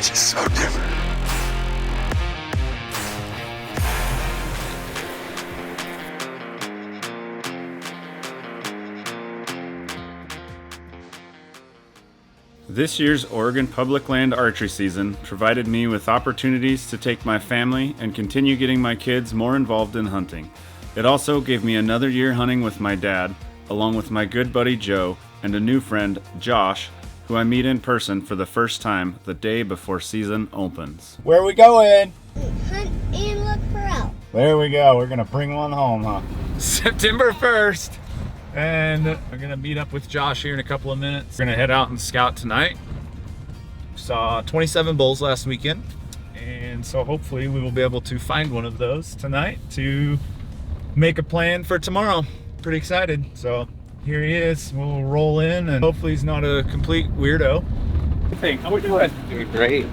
just so different. This year's Oregon Public Land archery season provided me with opportunities to take my family and continue getting my kids more involved in hunting. It also gave me another year hunting with my dad, along with my good buddy Joe and a new friend, Josh, who I meet in person for the first time the day before season opens. Where are we going? Hunt and look for elk. There we go. We're gonna bring one home, huh? September 1st. And we're gonna meet up with Josh here in a couple of minutes. We're gonna head out and scout tonight. Saw 27 bulls last weekend. And so hopefully we will be able to find one of those tonight to make a plan for tomorrow. Pretty excited. So here he is. We'll roll in and hopefully he's not a complete weirdo. Hey, how are you doing? Doing great.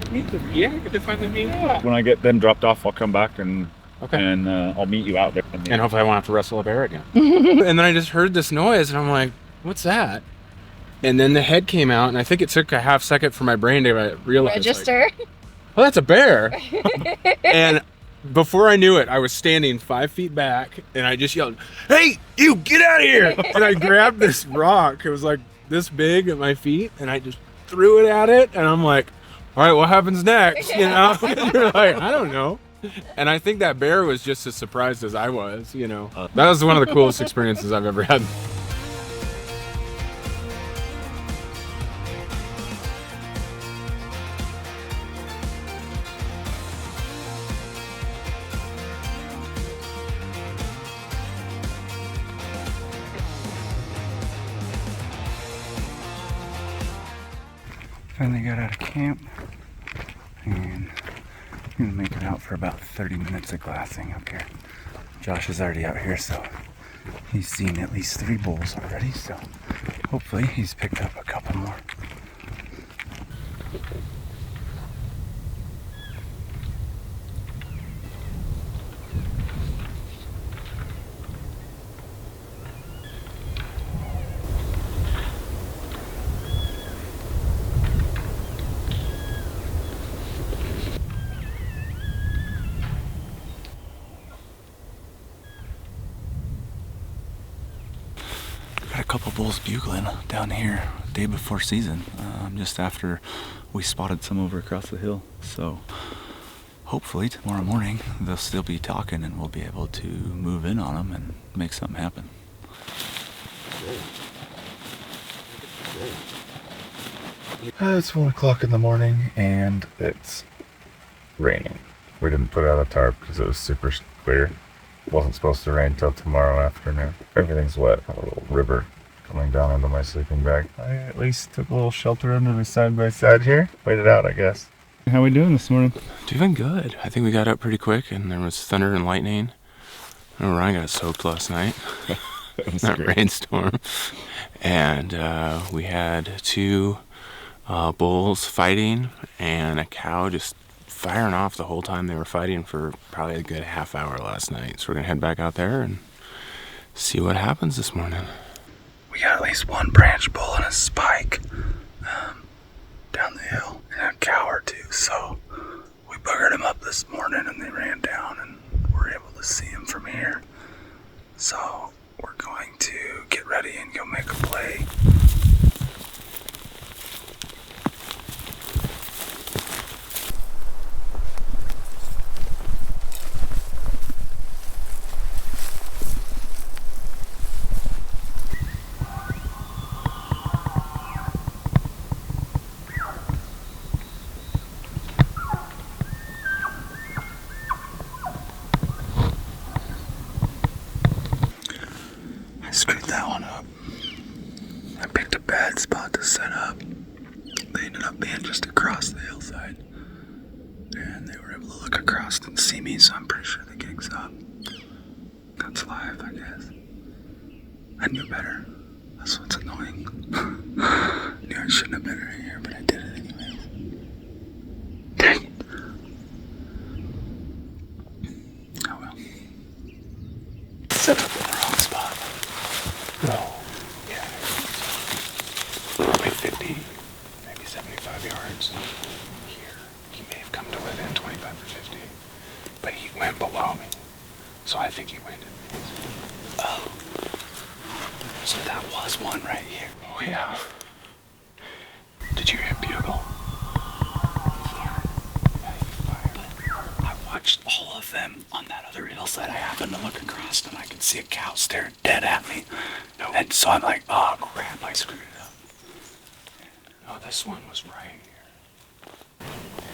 Yeah, good to finally meet you. When I get them dropped off, I'll come back and I'll meet you out there. And hopefully I won't have to wrestle a bear again. And then I just heard this noise and I'm like, what's that? And then the head came out and I think it took a half second for my brain to realize. Register. Like, oh, that's a bear. And before I knew it, I was standing 5 feet back and I just yelled, hey, you get out of here. And I grabbed this rock. It was like this big at my feet and I just threw it at it. And I'm like, all right, what happens next? You know, you're like, I don't know. And I think that bear was just as surprised as I was, you know. That was one of the coolest experiences I've ever had. Finally got out of camp and I'm gonna make it out for about 30 minutes of glassing up here. Josh is already out here, so he's seen at least 3 bulls already, so hopefully he's picked up a couple more. Got a couple bulls bugling down here day before season, just after we spotted some over across the hill. So hopefully tomorrow morning they'll still be talking and we'll be able to move in on them and make something happen. It's 1 o'clock in the morning and it's raining. We didn't put out a tarp because it was super clear. It wasn't supposed to rain till tomorrow afternoon. Everything's wet. A little river coming down into my sleeping bag. I at least took a little shelter under the side-by-side here. Waited out, I guess. How we doing this morning? Doing good. I think we got up pretty quick and there was thunder and lightning. I know Ryan got soaked last night. That rainstorm. And we had 2 bulls fighting and a cow just firing off the whole time they were fighting for probably a good half hour last night. So we're gonna head back out there and see what happens this morning. We got at least 1 branch bull and a spike down the hill and a cow or 2. So we buggered them up this morning and they ran down and we're able to see them from here. So we're going to get ready and go make a play. I screwed that one up. I picked a bad spot to set up. They ended up being just across the hillside. And they were able to look across and see me, so I'm pretty sure the gig's up. That's live, I guess. I knew better. That's what's annoying. Knew I shouldn't have been right here, but I did it anyways. Dang it. Oh well. Set up in the wrong spot. No. Yeah. Probably 50, maybe 75 yards here. Oh. So that was one right here. Oh yeah. Did you hear a bugle? Yeah. I watched all of them on that other hillside. I happened to look across and I could see a cow staring dead at me. No. And so I'm like, oh crap, I screwed it up. Oh, this one was right here.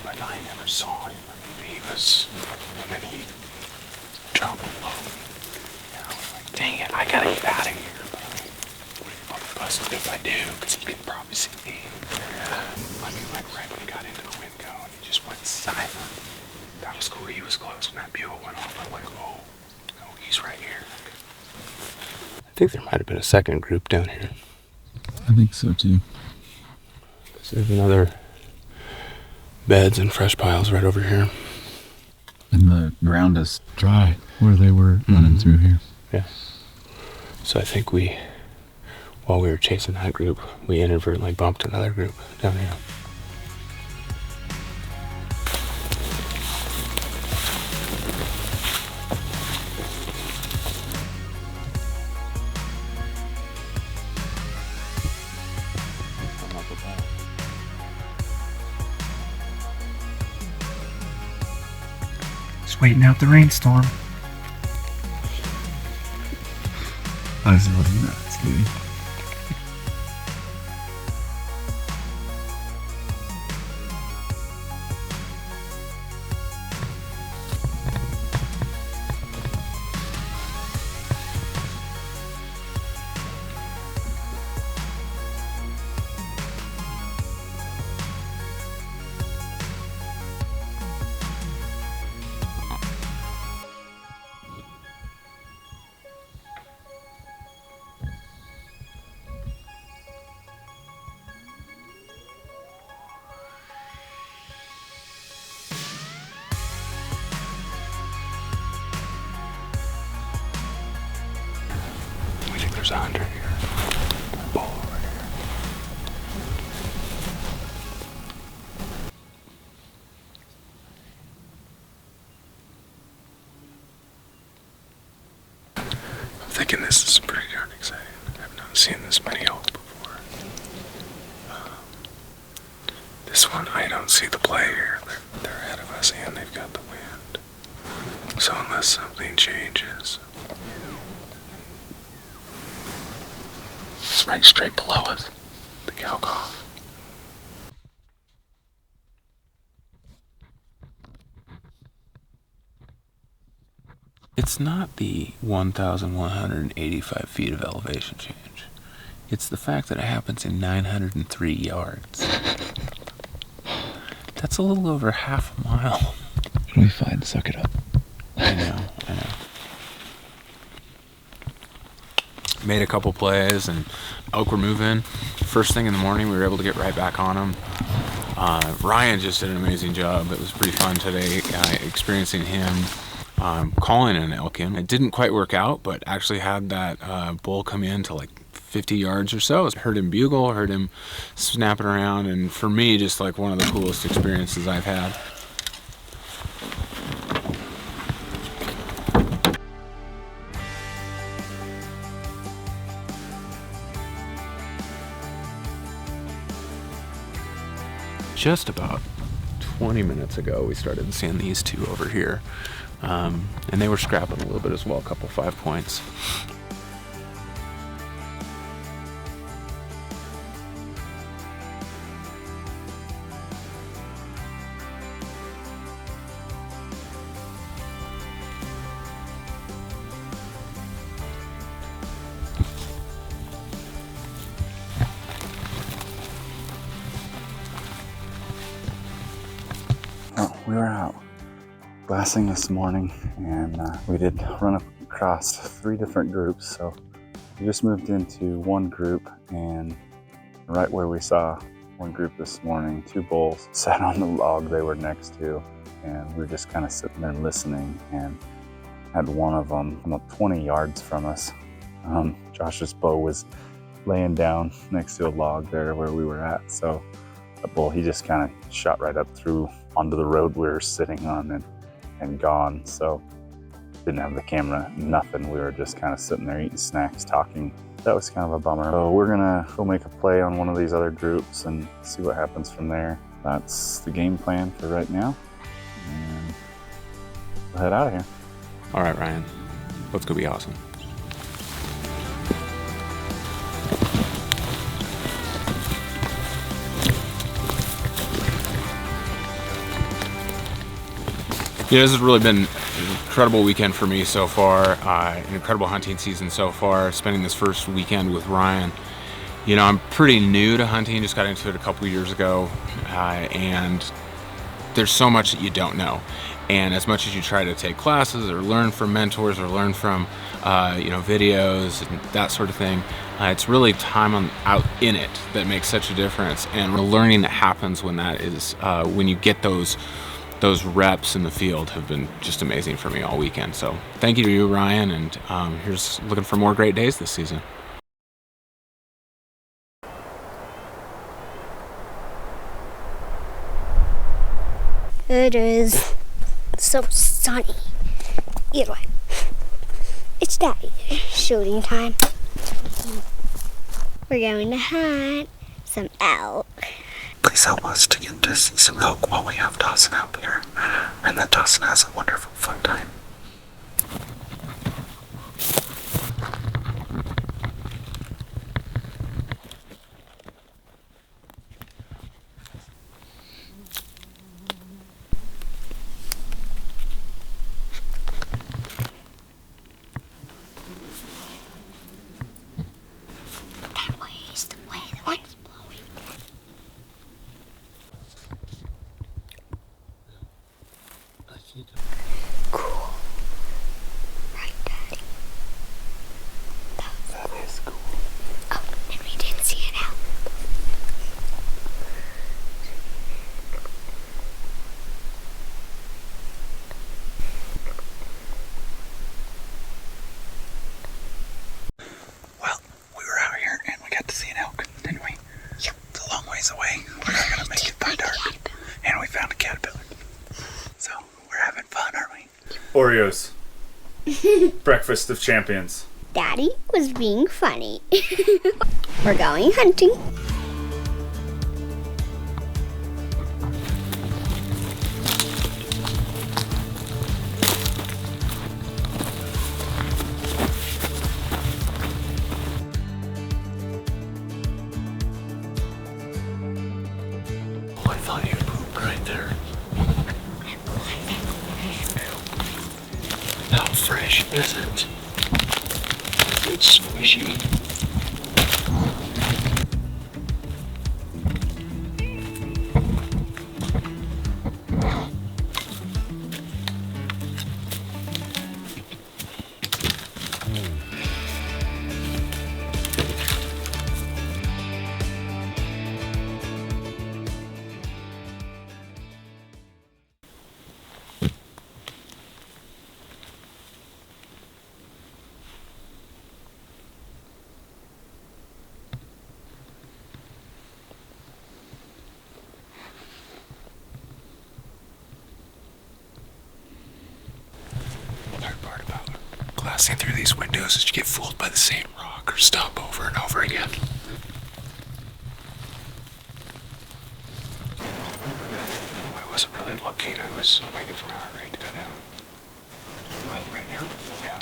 But I never saw him. He was, and then he jumped below me. And I was like, dang it, I gotta get out of here. I'll be busted if I do, because he can probably see me. I mean, like right when he got into the wind cone, he just went silent. That was cool. He was close when that bugle went off. I'm like, oh, he's right here. I think there might have been a second group down here. I think so too. So there's another beds and fresh piles right over here. And the ground is dry where they were running through here. Yeah. So I think while we were chasing that group, we inadvertently bumped another group down here. Just waiting out the rainstorm. I was looking nuts, dude. There's a hunter here. A bull over here. I'm thinking this is pretty darn exciting. I've not seen this many elk before. This one, I don't see the play here. They're ahead of us and they've got the wind. So unless something changes. It's right straight below us. The cow cough. It's not the 1,185 feet of elevation change. It's the fact that it happens in 903 yards. That's a little over half a mile. It'll be fine. Suck it up. I know. Made a couple plays and elk were moving. First thing in the morning, we were able to get right back on them. Ryan just did an amazing job. It was pretty fun today experiencing him calling an elk in. It didn't quite work out, but actually had that bull come in to like 50 yards or so. Heard him bugle, heard him snapping around, and for me, just like one of the coolest experiences I've had. Just about 20 minutes ago, we started seeing these two over here, and they were scrapping a little bit as well, a couple 5 points. Well, we were out glassing this morning, and we did run across 3 different groups. So we just moved into one group, and right where we saw one group this morning, 2 bulls sat on the log they were next to, and we were just kind of sitting there listening, and had one of them about 20 yards from us. Josh's bow was laying down next to a log there where we were at. So the bull, he just kind of shot right up through onto the road we were sitting on and gone. So Didn't have the camera, nothing. We were just kind of sitting there eating snacks, talking. That was kind of a bummer. So we're gonna go make a play on one of these other groups and see what happens from there. That's the game plan for right now. And we'll head out of here. All right, Ryan, let's go be awesome. Yeah, this has really been an incredible weekend for me so far, an incredible hunting season so far, spending this first weekend with Ryan. You know, I'm pretty new to hunting, just got into it a couple years ago, and there's so much that you don't know. And as much as you try to take classes or learn from mentors or learn from, videos and that sort of thing, it's really time out in it that makes such a difference. And the learning that happens when that is, when you get those reps in the field have been just amazing for me all weekend. So thank you to you, Ryan, and here's looking for more great days this season. It is so sunny. Either way, it's Daddy shooting time. We're going to hunt some elk. Please help us to get to see some elk while we have Dawson out here, and that Dawson has a wonderful fun time. That way is the way the wind's blowing. Cool. Right, Daddy? That is cool. Oh, and we didn't see it out. Well, we were out here and we got to see an elk, didn't we? Yep. It's a long ways away. We're not gonna make it by dark. And we found a caterpillar. So we're having fun, aren't we? Oreos. Breakfast of champions. Daddy was being funny. We're going hunting. Oh, I thought you pooped right there. How fresh is it? It's squishy. Hard part about glassing through these windows is you get fooled by the same rock or stump over and over again. I wasn't really looking. I was waiting for my heart rate to go down. Right here? Yeah.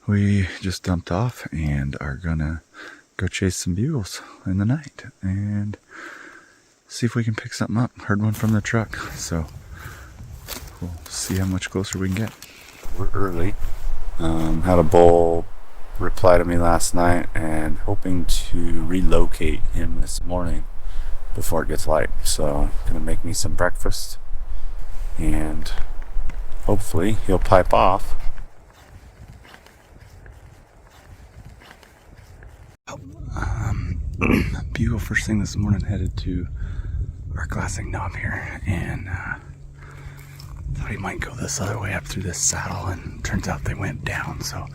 We just dumped off and are gonna go chase some bugles in the night and see if we can pick something up. Heard one from the truck, so we'll see how much closer we can get. We're early. Had a bull reply to me last night and hoping to relocate him this morning before it gets light. So gonna make me some breakfast and hopefully he'll pipe off. Bugle first thing this morning headed to our glassing knob here, and Thought he might go this other way up through this saddle, and turns out they went down. So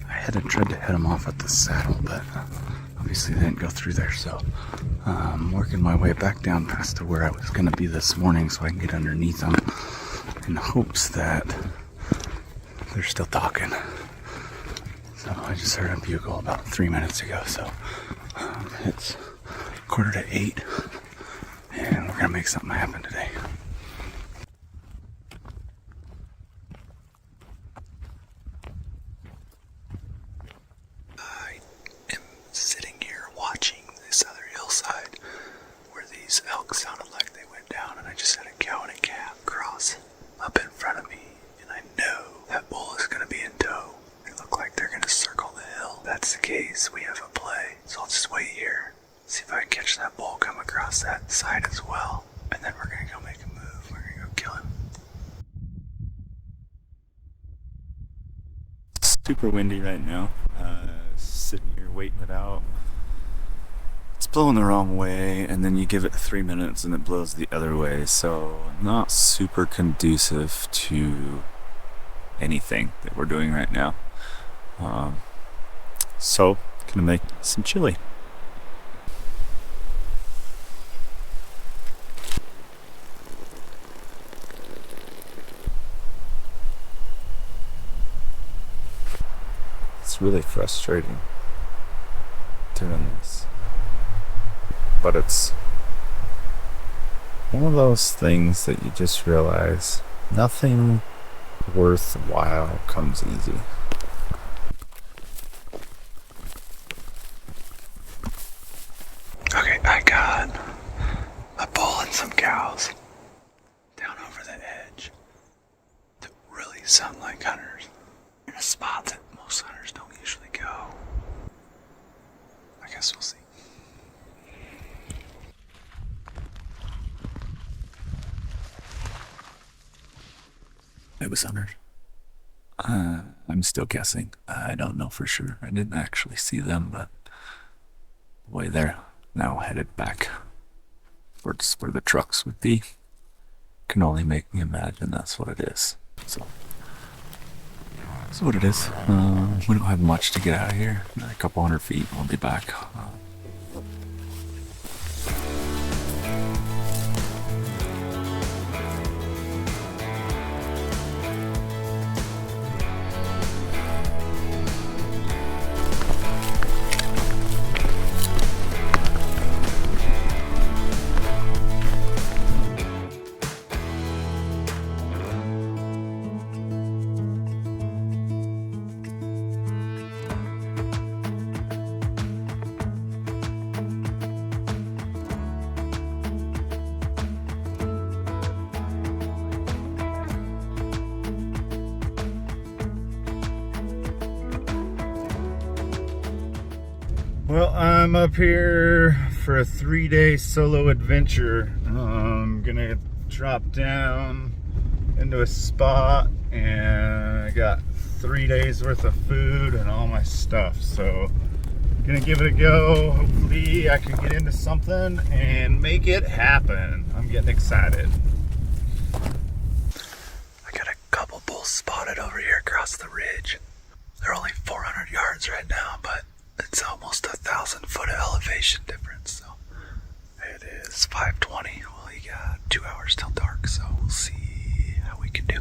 I had tried to head them off at the saddle, but obviously they didn't go through there. So I'm working my way back down past to where I was going to be this morning so I can get underneath them in hopes that they're still talking. So I just heard a bugle about 3 minutes ago. So it's 7:45, and we're going to make something happen today. Sitting here watching this other hillside where these elk sounded like they went down, and I just had a cow and a calf cross up in front of me, and I know that bull is going to be in tow. They look like they're going to circle the hill. If that's the case, we have a play. So I'll just wait here, see if I can catch that bull come across that side as well, and then we're going to go make a move. We're going to go kill him. Super windy right now. Sitting here waiting it out. It's blowing the wrong way, and then you give it 3 minutes and it blows the other way, so not super conducive to anything that we're doing right now. So gonna make some chili. It's really frustrating doing this, but it's one of those things that you just realize nothing worthwhile comes easy. Okay, I got a bull and some cows down over the edge that really sound like hunters in a spot that most hunters don't usually go. I guess we'll see. It was hunters. I'm still guessing. I don't know for sure. I didn't actually see them, but boy, they're now headed back towards where the trucks would be. Can only make me imagine that's what it is. So that's what it is. We don't have much to get out of here. A couple 100 feet, we'll be back. Well, I'm up here for a 3-day solo adventure. I'm gonna drop down into a spot, and I got 3 days worth of food and all my stuff. So I'm gonna give it a go. Hopefully I can get into something and make it happen. I'm getting excited. I got a couple bulls spotted over here across the ridge. They're only 400 yards right now, but it's almost 1,000-foot elevation difference. So it is 5:20. Well, you got 2 hours till dark, so we'll see how we can do.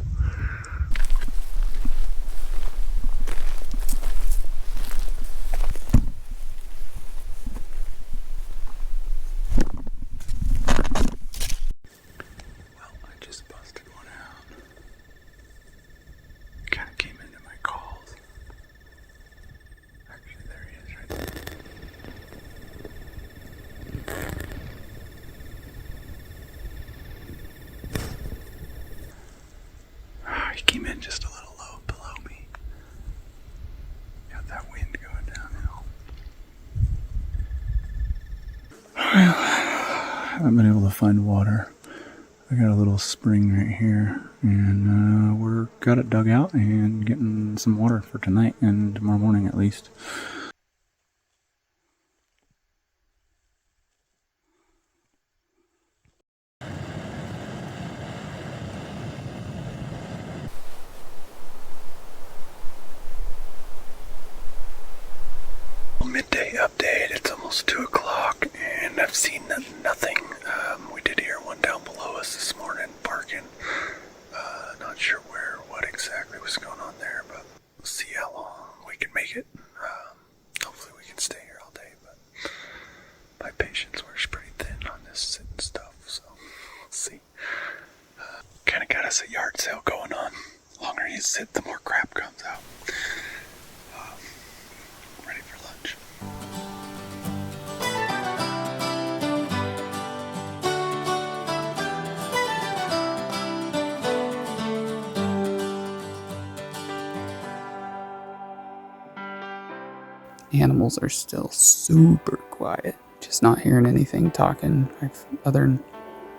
Well, I just busted one out. Kind of came into my calls. Actually, there he is right there. He came in just a little low below me. Got that wind going downhill. Well, I haven't been able to find water. I got a little spring right here, and we're got it dug out and getting some water for tonight and tomorrow morning at least. midday update. It's almost 2 o'clock and I've seen nothing. We did hear one down below us this morning barking. Not sure what exactly was going on there, but we'll see how long we can make it. Hopefully we can stay here all day, but my patience wears pretty thin on this sitting stuff, so we'll see. Kind of got us a yard sale going on. The longer you sit, the more crap comes out. Ready for lunch. Animals are still super quiet. Just not hearing anything talking.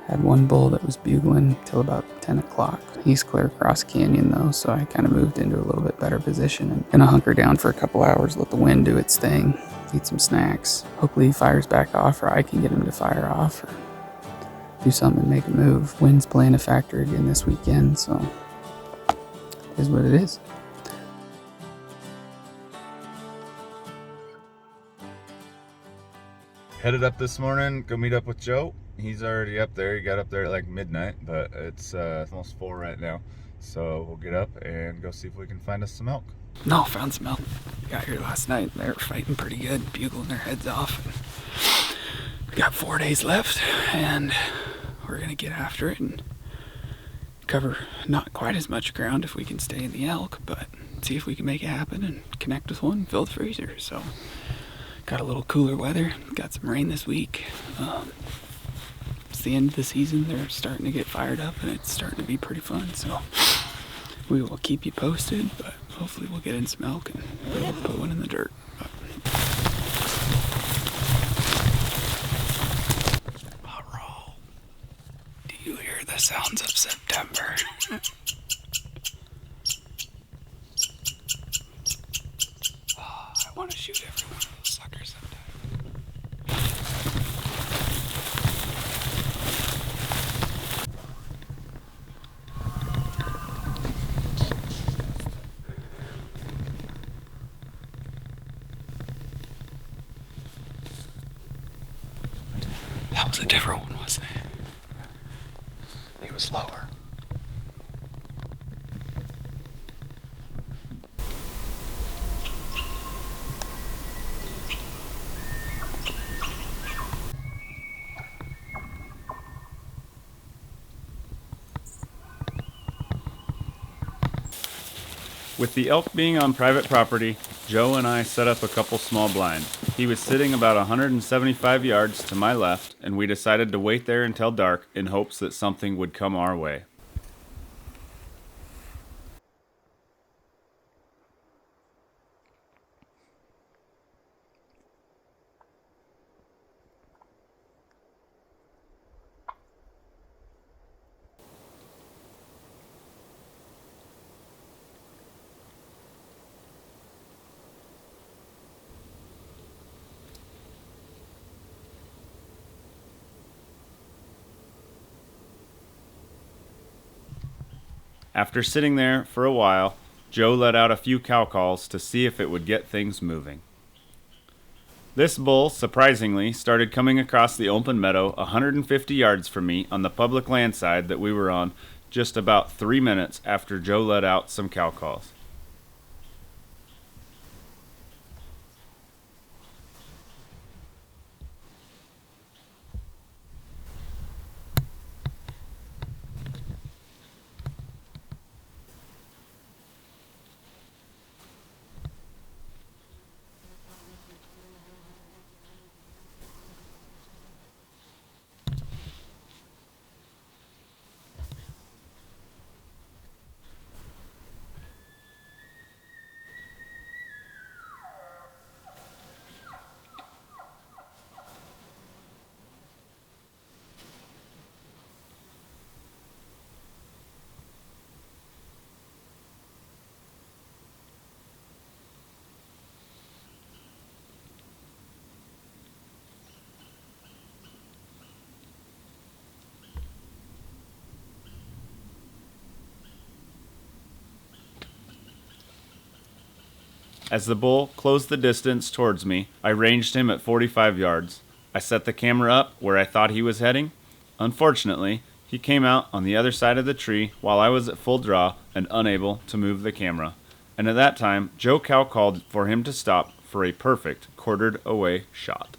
Had one bull that was bugling till about 10 o'clock. He's clear across canyon though, so I kind of moved into a little bit better position and gonna hunker down for a couple hours, let the wind do its thing, eat some snacks. Hopefully he fires back off, or I can get him to fire off, or do something and make a move. Wind's playing a factor again this weekend, so it is what it is. Headed up this morning, go meet up with Joe. He's already up there. He got up there at like midnight, but it's almost 4 right now. So we'll get up and go see if we can find us some elk. No, found some elk. Got here last night. They were fighting pretty good, bugling their heads off. We got 4 days left, and we're gonna get after it and cover not quite as much ground if we can stay in the elk, but see if we can make it happen and connect with one, fill the freezer. So got a little cooler weather. Got some rain this week. It's the end of the season. They're starting to get fired up, and it's starting to be pretty fun. So we will keep you posted, but hopefully we'll get in some elk and be able to put one in the dirt. Roll. Do you hear the sounds of September? I want to shoot every one of those suckers sometime. That was a different one, wasn't it? He was lower. With the elk being on private property, Joe and I set up a couple small blinds. He was sitting about 175 yards to my left, and we decided to wait there until dark in hopes that something would come our way. After sitting there for a while, Joe let out a few cow calls to see if it would get things moving. This bull, surprisingly, started coming across the open meadow 150 yards from me on the public land side that we were on just about 3 minutes after Joe let out some cow calls. As the bull closed the distance towards me, I ranged him at 45 yards. I set the camera up where I thought he was heading. Unfortunately, he came out on the other side of the tree while I was at full draw and unable to move the camera. And at that time, Joe Cow called for him to stop for a perfect quartered away shot.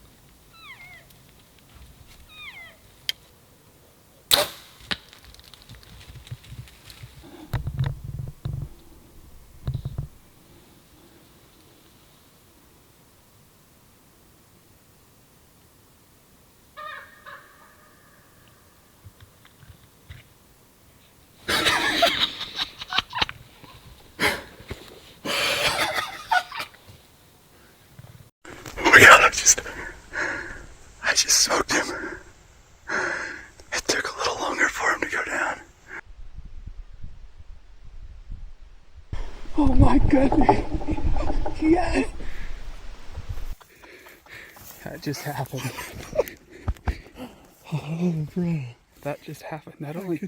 I just smoked him. It took a little longer for him to go down. Oh my goodness. Yes. That just happened. Oh, bro. That just happened. That only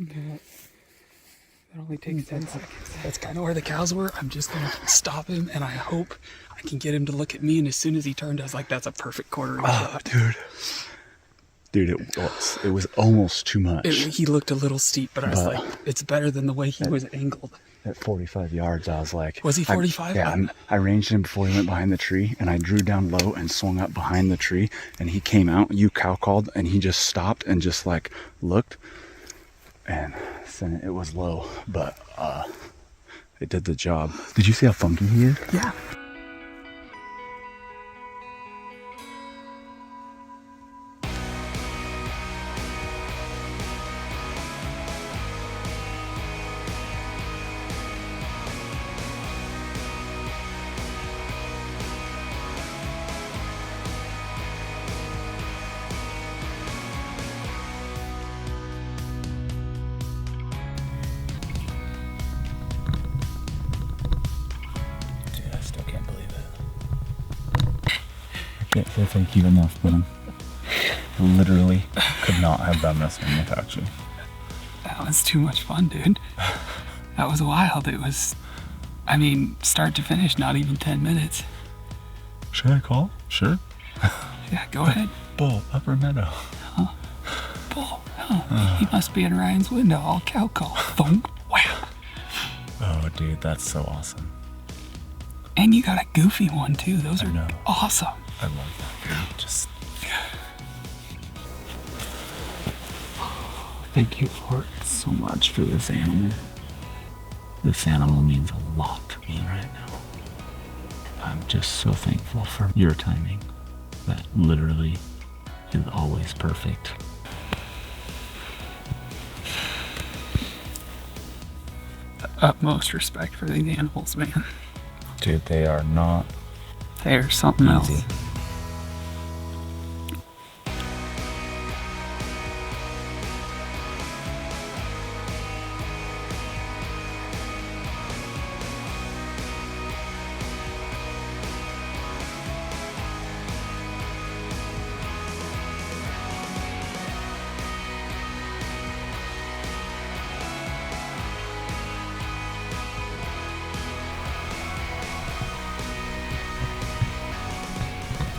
takes 10 seconds. That's kind of where the cows were. I'm just going to stop him, and I hope I can get him to look at me. And as soon as he turned, I was like, that's a perfect quartering shot. Dude, it was almost too much. He looked a little steep, but I was like, it's better than the way he was angled. At 45 yards, I was like... Was he 45? I ranged him before he went behind the tree, and I drew down low and swung up behind the tree, and he came out, you cow called, and he just stopped and just like looked, and then it was low, but it did the job. Did you see how funky he is? Yeah. Can't say thank you enough, but I literally could not have done this one without you. That was too much fun, dude. That was wild. It was, I mean, start to finish, not even 10 minutes. Should I call? Sure. Yeah, go ahead. Bull, upper meadow. Bull. Oh, he must be in Ryan's window. All cow call. Thump. Wow. Oh, dude, that's so awesome. And you got a goofy one, too. Those are know. awesome. I love that, dude. Just... Thank you for so much for this animal. This animal means a lot to me right now. I'm just so thankful for your timing. That literally is always perfect. Utmost respect for these animals, man. Dude, they are not They are something else. easy.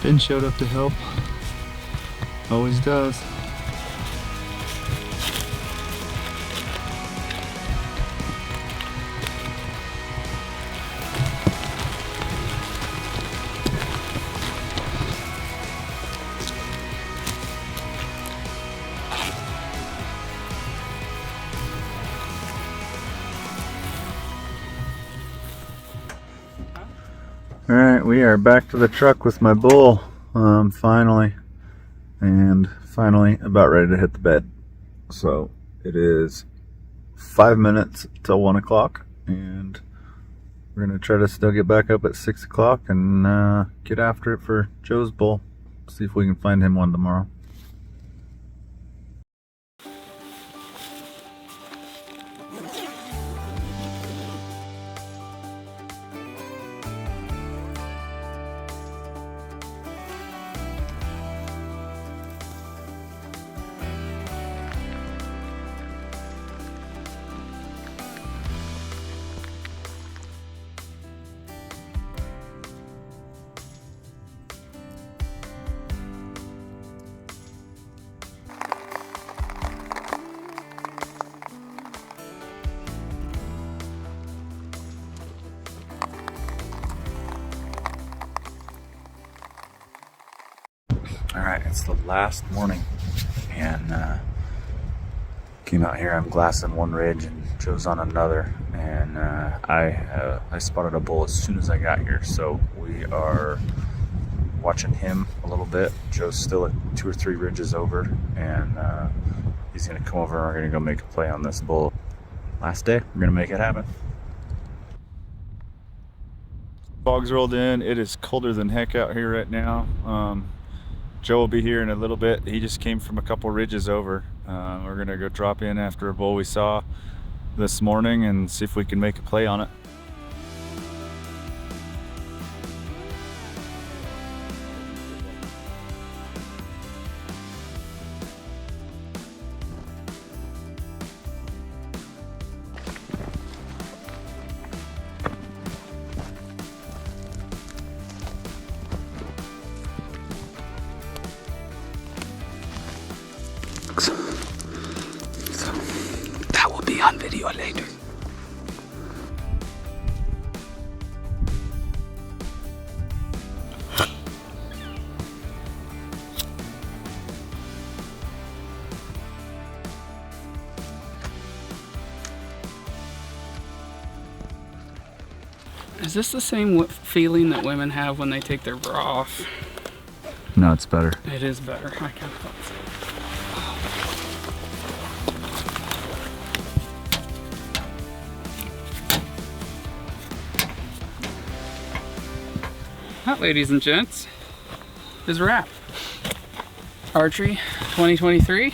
Ben showed up to help. Always does. All right, we are back to the truck with my bull, finally, and finally about ready to hit the bed. So it is 5 minutes till 1 o'clock, and we're gonna try to still get back up at 6 o'clock and get after it for Joe's bull. See if we can find him one tomorrow. Alright, it's the last morning, and came out here. I'm glassing one ridge and Joe's on another, and I spotted a bull as soon as I got here, so we are watching him a little bit. Joe's still at 2 or 3 ridges over, and he's gonna come over and we're gonna go make a play on this bull. Last day, we're gonna make it happen. Fog's rolled in. It is colder than heck out here right now. Joe will be here in a little bit. He just came from a couple ridges over. We're gonna go drop in after a bull we saw this morning and see if we can make a play on it. So that will be on video later. Is this the same feeling that women have when they take their bra off? No, it's better. It is better. I kind of thought so. That, ladies and gents, is a wrap. Archery 2023.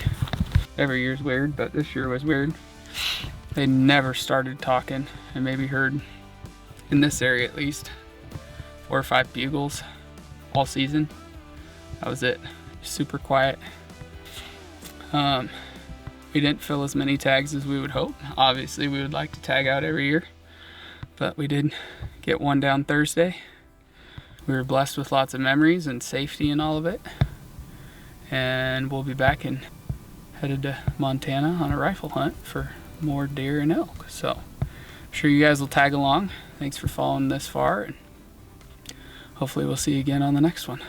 Every year's weird, but this year was weird. They never started talking, and maybe heard, in this area at least, 4 or 5 bugles all season. That was it. Super quiet. We didn't fill as many tags as we would hope. Obviously, we would like to tag out every year, but we did get one down Thursday. We were blessed with lots of memories and safety and all of it. And we'll be back and headed to Montana on a rifle hunt for more deer and elk. So I'm sure you guys will tag along. Thanks for following this far, and hopefully we'll see you again on the next one.